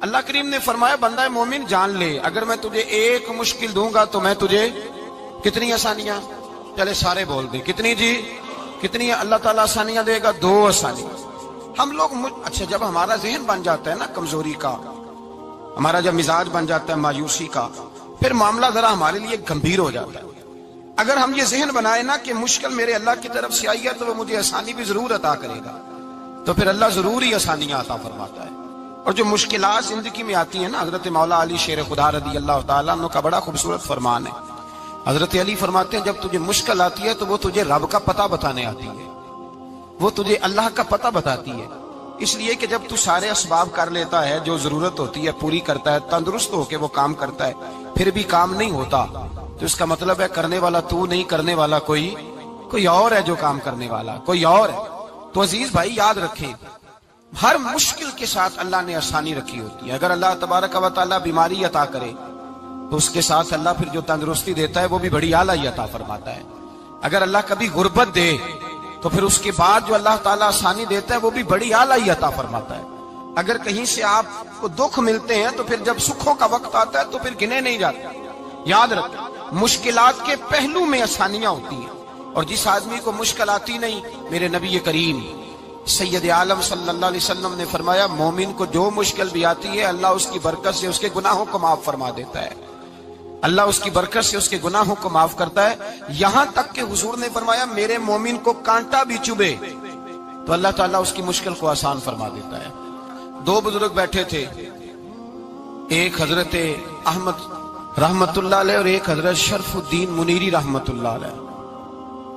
اللہ کریم نے فرمایا بندہ مومن جان لے اگر میں تجھے ایک مشکل دوں گا تو میں تجھے کتنی آسانیاں، چلے سارے بول دیں کتنی جی، کتنی اللہ تعالیٰ آسانیاں دے گا؟ 2 آسانیاں۔ ہم لوگ اچھا جب ہمارا ذہن بن جاتا ہے نا کمزوری کا، ہمارا جب مزاج بن جاتا ہے مایوسی کا، پھر معاملہ ذرا ہمارے لیے گمبھیر ہو جاتا ہے۔ اگر ہم یہ ذہن بنائے نا کہ مشکل میرے اللہ کی طرف سے آئی ہے تو وہ مجھے آسانی بھی ضرور عطا کرے گا، تو پھر اللہ ضرور ہی آسانیاں عطا فرماتا ہے۔ اور جو مشکلات زندگی میں آتی ہیں نا، حضرت مولا علی شیر خدا رضی اللہ تعالیٰ عنہ کا بڑا خوبصورت فرمان ہے۔ حضرت علی فرماتے ہیں جب تجھے مشکل آتی ہے تو وہ تجھے رب کا پتہ بتانے آتی ہے، وہ تجھے اللہ کا پتہ بتاتی ہے۔ اس لیے کہ جب تو سارے اسباب کر لیتا ہے، جو ضرورت ہوتی ہے پوری کرتا ہے، تندرست ہو کے وہ کام کرتا ہے، پھر بھی کام نہیں ہوتا، تو اس کا مطلب ہے کرنے والا تو نہیں، کرنے والا کوئی اور ہے، جو کام کرنے والا کوئی اور ہے۔ تو عزیز بھائی یاد رکھیں، ہر مشکل کے ساتھ اللہ نے آسانی رکھی ہوتی ہے۔ اگر اللہ تبارک و تعالیٰ بیماری عطا کرے تو اس کے ساتھ اللہ پھر جو تندرستی دیتا ہے وہ بھی بڑی اعلیٰ ہی عطا فرماتا ہے۔ اگر اللہ کبھی غربت دے تو پھر اس کے بعد جو اللہ تعالیٰ آسانی دیتا ہے وہ بھی بڑی اعلیٰ ہی عطا فرماتا ہے۔ اگر کہیں سے آپ کو دکھ ملتے ہیں تو پھر جب سکھوں کا وقت آتا ہے تو پھر گنے نہیں جاتے۔ یاد رکھیں مشکلات کے پہلو میں آسانیاں ہوتی ہیں، اور جس آدمی کو مشکل آتی نہیں، میرے نبی کریم سید عالم صلی اللہ علیہ وسلم نے فرمایا مومن کو جو مشکل بھی آتی ہے اللہ اس کی برکت سے اس کے گناہوں کو معاف فرما دیتا ہے، اللہ اس کی برکت سے اس کے گناہوں کو معاف کرتا ہے۔ یہاں تک کہ حضور نے فرمایا میرے مومن کو کانٹا بھی چبھے تو اللہ تعالیٰ اس کی مشکل کو آسان فرما دیتا ہے۔ 2 بزرگ بیٹھے تھے، ایک حضرت احمد رحمت اللہ علیہ اور ایک حضرت شرف الدین منیری رحمت اللہ علیہ۔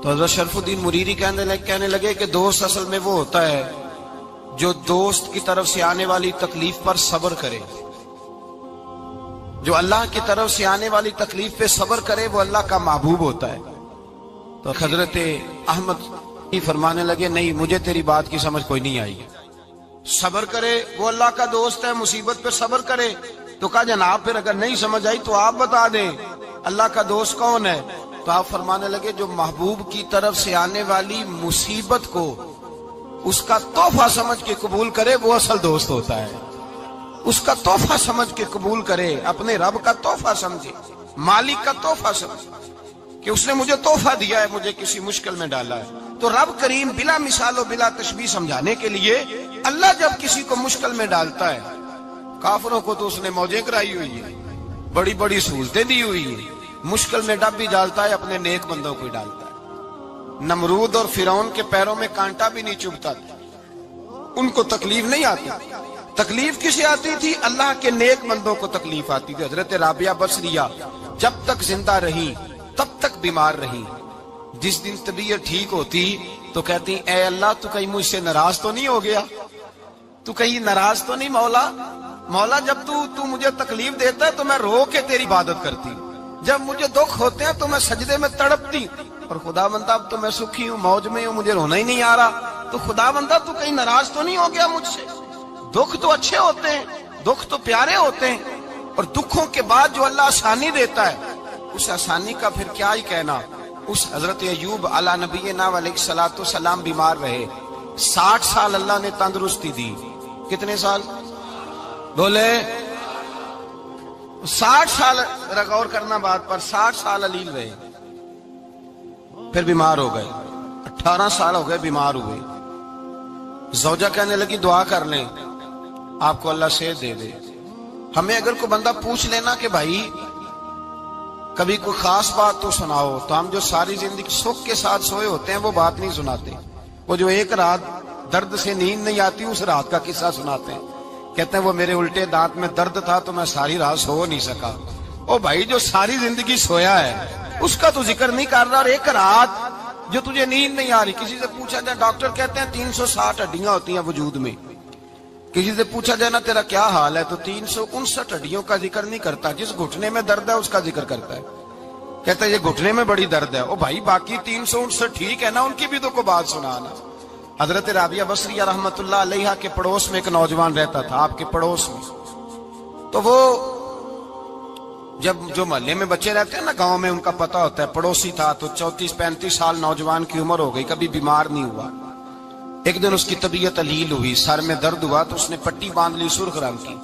تو حضرت شرف الدین منیری کہنے لگے کہ دوست اصل میں وہ ہوتا ہے جو دوست کی طرف سے آنے والی تکلیف پر صبر کرے، جو اللہ کی طرف سے آنے والی تکلیف پہ صبر کرے وہ اللہ کا محبوب ہوتا ہے۔ تو حضرت احمد ہی فرمانے لگے نہیں مجھے تیری بات کی سمجھ کوئی نہیں آئی، صبر کرے وہ اللہ کا دوست ہے، مصیبت پہ صبر کرے۔ تو کہا جناب پھر اگر نہیں سمجھ آئی تو آپ بتا دیں اللہ کا دوست کون ہے؟ تو آپ فرمانے لگے جو محبوب کی طرف سے آنے والی مصیبت کو اس کا تحفہ سمجھ کے قبول کرے وہ اصل دوست ہوتا ہے۔ اس کا تحفہ سمجھ کے قبول کرے، اپنے رب کا تحفہ سمجھے، مالک کا تحفہ سمجھے کہ اس نے مجھے تحفہ دیا ہے، مجھے کسی مشکل میں ڈالا ہے۔ تو رب کریم بلا مثال و بلا تشبیہ سمجھانے کے لیے اللہ جب کسی کو مشکل میں ڈالتا ہے، کافروں کو تو اس نے موجیں کرائی ہوئی ہے، بڑی بڑی سہولتیں دی ہوئی ہیں، مشکل میں ڈب بھی ڈالتا ہے، اپنے نیک بندوں کو ہی ڈالتا ہے۔ نمرود اور فرعون کے پیروں میں کانٹا بھی نہیں چبھتا تھا، ان کو تکلیف نہیں آتی۔ تکلیف کسے آتی تھی؟ اللہ کے نیک بندوں کو تکلیف آتی تھی۔ حضرت رابعہ بصریہ جب تک زندہ رہی تب تک بیمار رہی، جس دن طبیعت ٹھیک ہوتی تو کہتی اے اللہ تو کہیں مجھ سے ناراض تو نہیں ہو گیا، تو کہیں ناراض تو نہیں مولا جب تو مجھے تکلیف دیتا ہے تو میں رو کے تیری عبادت کرتی ہوں، جب مجھے دکھ ہوتے ہیں تو میں سجدے میں تڑپتی ہوں، اور خدا بندہ اب تو میں سکھی ہوں، موج میں ہوں، مجھے رونا ہی نہیں آ رہا، تو خدا بندہ تو کہیں ناراض تو نہیں ہو گیا مجھ سے؟ دکھ تو اچھے ہوتے ہیں، دکھ تو پیارے ہوتے ہیں، اور دکھوں کے بعد جو اللہ آسانی دیتا ہے اس آسانی کا پھر کیا ہی کہنا۔ اس حضرت ایوب علی نبینا علیہ الصلوۃ والسلام بیمار رہے، 60 سال اللہ نے تندرستی دی۔ کتنے سال بولے؟ 60 سال، غور کرنا بات پر، 60 سال علیل رہے، پھر بیمار ہو گئے، 18 سال ہو گئے بیمار ہوئے۔ زوجہ کہنے لگی دعا کر لیں آپ کو اللہ صحت دے دے۔ ہمیں اگر کوئی بندہ پوچھ لینا کہ بھائی کبھی کوئی خاص بات تو سناؤ، تو ہم جو ساری زندگی سکھ کے ساتھ سوئے ہوتے ہیں وہ بات نہیں سناتے، وہ جو ایک رات درد سے نیند نہیں آتی اس رات کا قصہ سناتے ہیں، کہتے ہیں وہ میرے الٹے دانت میں درد تھا تو میں ساری رات سو نہیں سکا۔ او بھائی جو ساری زندگی سویا ہے اس کا تو ذکر نہیں کر رہا، اور ایک رات جو تجھے نیند نہیں آ رہی، کسی سے پوچھا جائے، ڈاکٹر کہتے ہیں 360 ہڈیاں ہوتی ہیں وجود میں، کسی سے پوچھا جائے نا تیرا کیا حال ہے تو 359 ہڈیوں کا ذکر نہیں کرتا، جس گھٹنے میں درد ہے اس کا ذکر کرتا ہے، کہتا ہے یہ گھٹنے میں بڑی درد ہے۔ او بھائی باقی 359 ٹھیک ہے نا، ان کی بھی تو کوئی بات سنانا۔ حضرت رابعہ بصریہ رحمت اللہ علیہ کے پڑوس میں ایک نوجوان رہتا تھا، آپ کے پڑوس میں، تو وہ جب جو محلے میں بچے رہتے ہیں نا گاؤں میں، ان کا پتہ ہوتا ہے، پڑوسی تھا تو 34-35 سال نوجوان کی عمر ہو گئی، کبھی بیمار نہیں ہوا۔ ایک دن اس کی طبیعت علیل ہوئی، سر میں درد ہوا تو اس نے پٹی باندھ لی سرخ رنگ کی،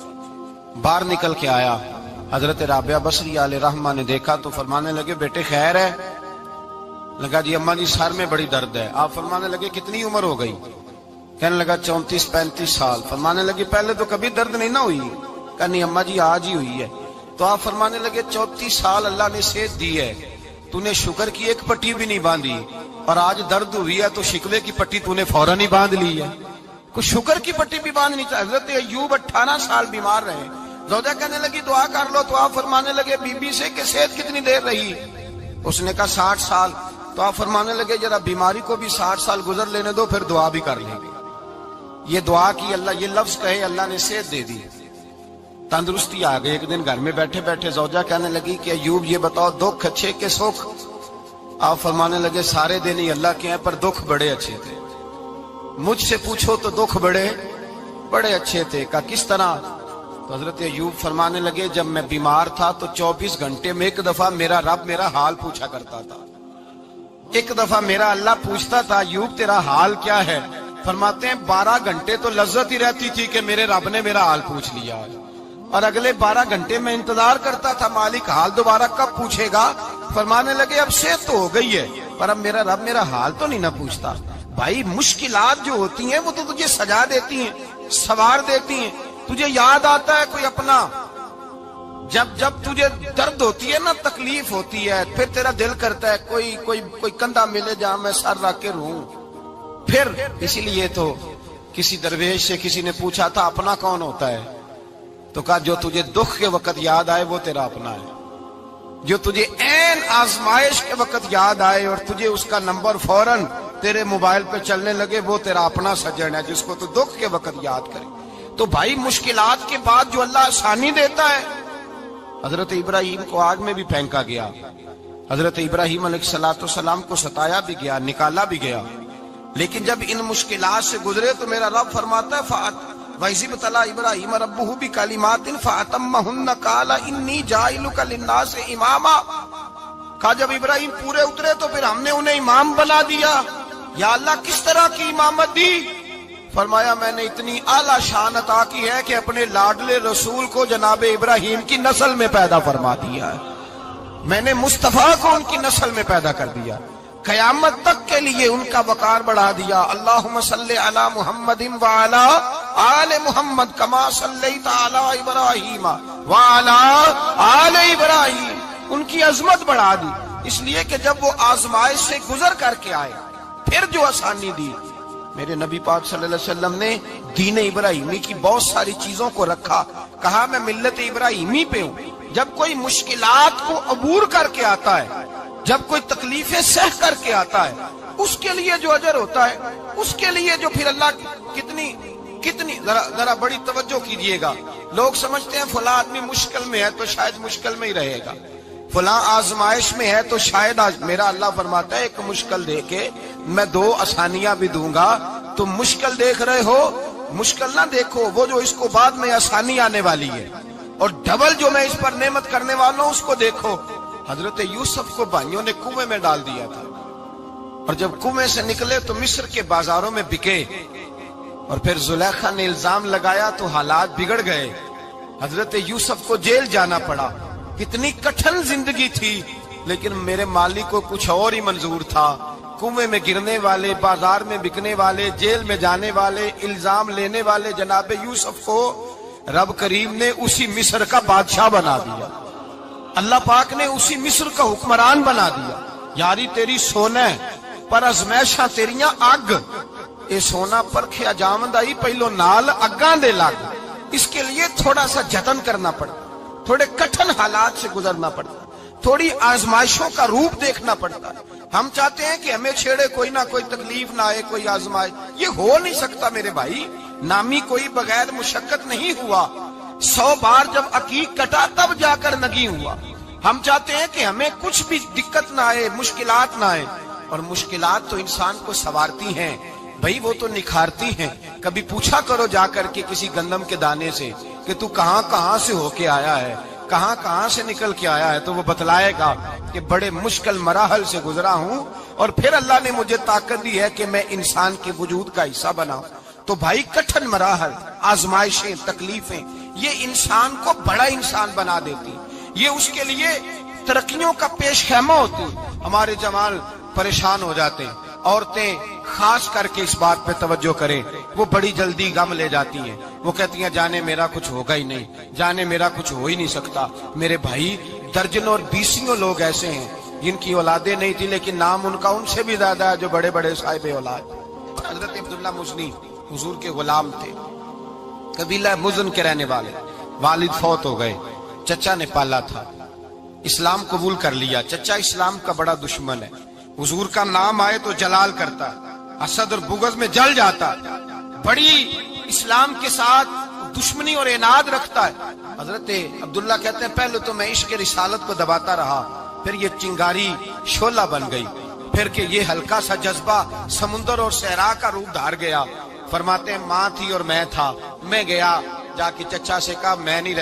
باہر نکل کے آیا، حضرت رابعہ بصری علیہ رحمہ نے دیکھا تو فرمانے لگے بیٹے خیر ہے؟ لگا جی اماں جی سر میں بڑی درد ہے۔ آپ فرمانے لگے کتنی عمر ہو گئی؟ کہنے لگا 34-35 سال۔ فرمانے لگے پہلے تو کبھی درد نہیں نہ ہوئی؟ کہا نہیں اماں جی آج ہی ہوئی ہے۔ تو آپ فرمانے لگے 34 سال اللہ نے صحت دی ہے، تو نے شکر کی ایک پٹی بھی نہیں باندھی، اور آج درد ہوئی ہے تو شکوے کی پٹی تو نے فوراً ہی باندھ لی ہے، کوئی شکر کی پٹی بھی باندھنی چاہیے۔ حضرت ایوب 18 سال بیمار رہے، زوجہ کہنے لگی دعا کر لو، تو آپ فرمانے لگے بی بی سے کہ صحت کتنی دیر رہی؟ اس نے کہا 60 سال۔ تو آپ فرمانے لگے ذرا بیماری کو بھی 60 سال گزر لینے دو، پھر دعا بھی کر لیں گے۔ یہ دعا کی، اللہ یہ لفظ کہے اللہ نے صحت دے دی، تندرستی آ گئی۔ ایک دن گھر میں بیٹھے بیٹھے زوجہ کہنے لگی کہ ایوب یہ بتاؤ دکھ اچھے کہ سکھ؟ آپ فرمانے لگے سارے دن ہی اللہ کے ہیں پر دکھ بڑے اچھے تھے، مجھ سے پوچھو تو دکھ بڑے اچھے تھے۔ کہا کس طرح؟ تو حضرت ایوب فرمانے لگے جب میں بیمار تھا تو 24 گھنٹے میں ایک دفعہ میرا رب میرا حال پوچھا کرتا تھا، ایک دفعہ میرا اللہ پوچھتا تھا ایوب تیرا حال کیا ہے؟ فرماتے ہیں 12 گھنٹے تو لذت ہی رہتی تھی کہ میرے رب نے میرا حال پوچھ لیا، اور اگلے 12 گھنٹے میں انتظار کرتا تھا مالک حال دوبارہ کب پوچھے گا۔ فرمانے لگے اب صحت تو ہو گئی ہے پر اب میرا رب میرا حال تو نہیں نہ پوچھتا۔ بھائی مشکلات جو ہوتی ہیں وہ تو تجھے سجا دیتی ہیں، سوار دیتی ہیں، تجھے یاد آتا ہے کوئی اپنا، جب تجھے درد ہوتی ہے نا، تکلیف ہوتی ہے، پھر تیرا دل کرتا ہے کوئی کندھا ملے جہاں میں سر رکھ کے رہوں۔ پھر اسی لیے تو کسی درویش سے کسی نے پوچھا تھا اپنا کون ہوتا ہے؟ تو کہا جو تجھے دکھ کے وقت یاد آئے وہ تیرا اپنا ہے، جو تجھے عین آزمائش کے وقت یاد آئے اور تجھے اس کا نمبر فوراً تیرے موبائل پہ چلنے لگے وہ تیرا اپنا سجن ہے، جس کو تو دکھ کے وقت یاد کرے۔ تو بھائی مشکلات کے بعد جو اللہ آسانی دیتا ہے، حضرت ابراہیم کو آگ میں بھی پھینکا گیا، حضرت ابراہیم علیہ السلام کو ستایا بھی گیا، نکالا بھی گیا، لیکن جب ان مشکلات سے گزرے تو میرا رب فرماتا ہے وَإِذِ ابْتَلَىٰ إِبْرَاهِيمَ رَبُّهُ بِكَلِمَاتٍ فَأَتَمَّهُنَّ قَالَ إِنِّي جَاعِلُكَ لِلنَّاسِ إِمَامًا۔ کہا جب ابراہیم پورے اترے تو پھر ہم نے انہیں امام بنا دیا۔ یا اللہ کس طرح کی امامت دی؟ فرمایا میں نے اتنی اعلیٰ شان عطا کی ہے کہ اپنے لاڈلے رسول کو جناب ابراہیم کی نسل میں پیدا فرما دیا ہے، میں نے مصطفیٰ کو ان کی نسل میں پیدا کر دیا، قیامت تک کے لیے ان کا وقار بڑھا دیا۔ اللہم صلی علی محمد وعلی آل محمد کما صلیت علی ابراہیم وعلی آل ابراہیم، ان کی عظمت بڑھا دی، اس لیے کہ جب وہ آزمائش سے گزر کر کے آئے پھر جو آسانی دی۔ میرے نبی پاک صلی اللہ علیہ وسلم نے دین ابراہیمی کی بہت ساری چیزوں کو رکھا، کہا میں ملت ابراہیمی پہ ہوں۔ جب کوئی مشکلات کو عبور کر کے آتا ہے، جب کوئی تکلیفیں سہ کر کے آتا ہے، اس کے لیے جو اجر ہوتا ہے، اس کے لیے جو پھر اللہ کتنی ذرا بڑی توجہ کیجئے گا۔ لوگ سمجھتے ہیں فلاں آدمی مشکل میں ہے تو شاید مشکل میں ہی رہے گا، فلاں آزمائش میں ہے تو شاید میرا اللہ فرماتا ہے ایک مشکل دے کے میں 2 آسانیاں بھی دوں گا۔ تم مشکل دیکھ رہے ہو، مشکل نہ دیکھو، وہ جو اس کو بعد میں آسانی آنے والی ہے، اور ڈبل جو میں اس پر نعمت کرنے والا ہوں اس کو دیکھو۔ حضرت یوسف کو بھائیوں نے کنویں میں ڈال دیا تھا، اور جب کنویں سے نکلے تو مصر کے بازاروں میں بکے، اور پھر زلیخا نے الزام لگایا تو حالات بگڑ گئے، حضرت یوسف کو جیل جانا پڑا۔ کتنی کٹھن زندگی تھی، لیکن میرے مالک کو کچھ اور ہی منظور تھا۔ کنویں میں گرنے والے، بازار میں بکنے والے، جیل میں جانے والے، الزام لینے والے جناب یوسف کو رب کریم نے اسی مصر کا بادشاہ بنا دیا، اللہ پاک نے اسی مصر کا حکمران بنا دیا۔ یاری تیری سونا پر ازمیشاں تیریاں اگ، اے سونا پرکھیا جامد آئی پہلو نال اگاں دے لگ، اس کے لیے تھوڑا سا جتن کرنا پڑتا، تھوڑے کٹھن حالات سے گزرنا پڑتا، تھوڑی آزمائشوں کا روپ دیکھنا پڑتا ہے۔ ہم چاہتے ہیں کہ ہمیں چھیڑے کوئی نہ کوئی تکلیف نہ آئے، کوئی آزمائش، یہ ہو نہیں سکتا میرے بھائی۔ نامی کوئی بغیر مشقت نہیں ہوا، 100 بار جب عقیق کٹا تب جا کر نگی ہوا۔ ہم چاہتے ہیں کہ ہمیں کچھ بھی دقت نہ آئے، مشکلات نہ آئے، اور مشکلات تو انسان کو سنوارتی ہیں بھائی، وہ تو نکھارتی ہیں۔ کبھی پوچھا کرو جا کر کے کسی گندم کے دانے سے کہ تو کہاں سے ہو کے آیا ہے، کہاں سے نکل کے آیا ہے، تو وہ بتلائے گا کہ بڑے مشکل مراحل سے گزرا ہوں، اور پھر اللہ نے مجھے طاقت دی ہے کہ میں انسان کے وجود کا حصہ بناؤں۔ تو بھائی کٹھن مراحل، آزمائشیں، تکلیفیں، یہ انسان کو بڑا انسان بنا دیتی، یہ اس کے لیے ترقیوں کا پیش خیمہ ہوتی۔ ہمارے جوان پریشان ہو جاتے ہیں، عورتیں خاص کر کے اس بات پہ توجہ کریں، وہ بڑی جلدی غم لے جاتی ہیں، وہ کہتی ہیں جانے میرا کچھ ہوگا ہی نہیں، جانے میرا کچھ ہو ہی نہیں سکتا۔ میرے بھائی درجنوں اور بیسیوں لوگ ایسے ہیں جن کی اولادیں نہیں تھی لیکن نام ان کا ان سے بھی زیادہ ہے جو بڑے بڑے صاحب اولاد۔ حضرت عبداللہ مزنی حضور کے غلام تھے، قبیلہ مزن کے رہنے والے، والد فوت ہو گئے، چچا نے پالا تھا، اسلام قبول کر لیا۔ چچا اسلام کا بڑا دشمن ہے، حضور کا نام آئے تو جلال کرتا، حسد اور بغض میں جل جاتا، بڑی اسلام کے ساتھ دشمنی اور عناد رکھتا ہے۔ حضرت عبداللہ کہتے ہیں پہلے تو میں عشق رسالت کو دباتا رہا، پھر یہ چنگاری شعلہ بن گئی، پھر کہ یہ ہلکا سا جذبہ سمندر اور صحرا کا روپ دھار گیا۔ فرماتے ہیں ماں تھی اور میں تھا، میں گیا جا کے چچا سے کہا میں نہیں رہ